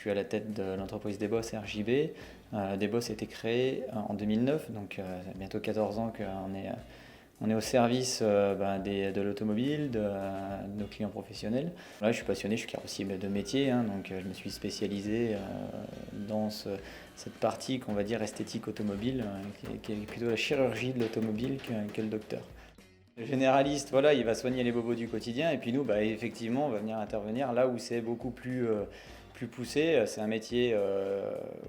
suis à la tête de l'entreprise Debos RJB. Debos a été créé en 2009, donc ça fait bientôt 14 ans qu'on est au service de l'automobile, de nos clients professionnels. Là, je suis passionné, je suis carrossier de métier, donc je me suis spécialisé dans cette partie qu'on va dire esthétique automobile, qui est plutôt la chirurgie de l'automobile que le docteur. Le généraliste, voilà, il va soigner les bobos du quotidien, et puis nous, effectivement, on va venir intervenir là où c'est beaucoup plus poussé. C'est un métier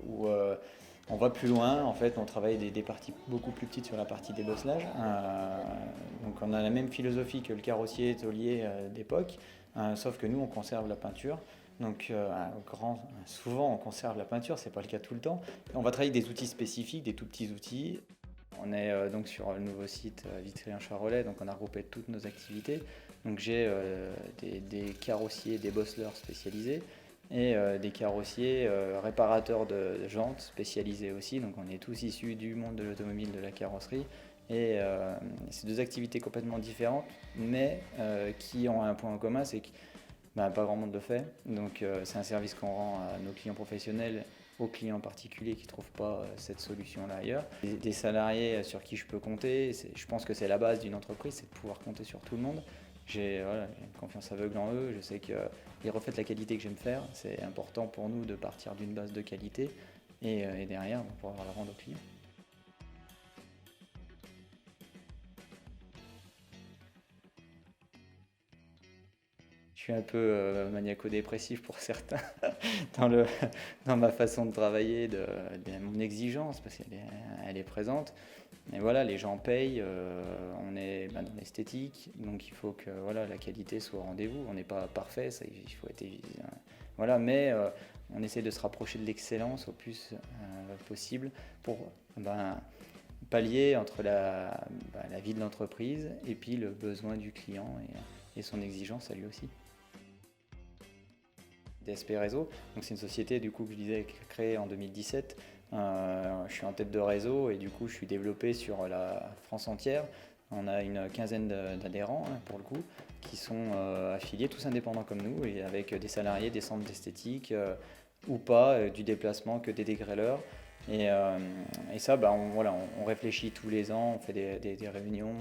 où on va plus loin. En fait, on travaille des parties beaucoup plus petites sur la partie débosselage. Donc on a la même philosophie que le carrossier tôlier d'époque, sauf que nous, on conserve la peinture. Donc souvent, on conserve la peinture, c'est pas le cas tout le temps. On va travailler avec des outils spécifiques, des tout petits outils. On est donc sur le nouveau site Vitry-en-Charolais, donc on a regroupé toutes nos activités. Donc j'ai des carrossiers, des bosseleurs spécialisés et des carrossiers réparateurs de jantes spécialisés aussi. Donc on est tous issus du monde de l'automobile, de la carrosserie. Et c'est deux activités complètement différentes, mais qui ont un point en commun, c'est que pas grand monde le fait. Donc c'est un service qu'on rend à nos clients professionnels, aux clients particuliers qui ne trouvent pas cette solution-là ailleurs. Des salariés sur qui je peux compter, je pense que c'est la base d'une entreprise, c'est de pouvoir compter sur tout le monde. J'ai une confiance aveugle en eux, je sais qu'ils reflètent la qualité que j'aime faire. C'est important pour nous de partir d'une base de qualité et derrière, on pouvoir la rendre aux clients. Je suis un peu maniaco-dépressif pour certains dans ma façon de travailler, de mon exigence, parce qu'elle est présente. Mais voilà, les gens payent, on est dans l'esthétique, donc il faut que la qualité soit au rendez-vous. On n'est pas parfait, ça, il faut être évident. Voilà, mais on essaie de se rapprocher de l'excellence au plus possible pour pallier entre la vie de l'entreprise et puis le besoin du client et son exigence à lui aussi. DSP Réseau, donc c'est une société du coup que je disais créée en 2017. Je suis en tête de réseau et du coup je suis développé sur la France entière. On a une quinzaine d'adhérents pour le coup qui sont affiliés, tous indépendants comme nous, et avec des salariés des centres d'esthétique ou pas, du déplacement que des dégrêleurs. Et ça, on réfléchit tous les ans, on fait des réunions,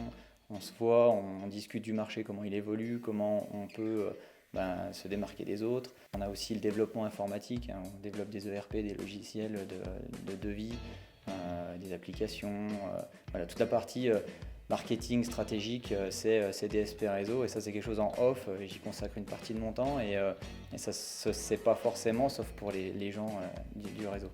on se voit, on discute du marché, comment il évolue, comment on peut se démarquer des autres. On a aussi le développement informatique, on développe des ERP, des logiciels de devis, des applications. Toute la partie marketing stratégique, c'est DSP Réseau, et ça c'est quelque chose en off, j'y consacre une partie de mon temps et ça se sait pas forcément, sauf pour les gens du réseau.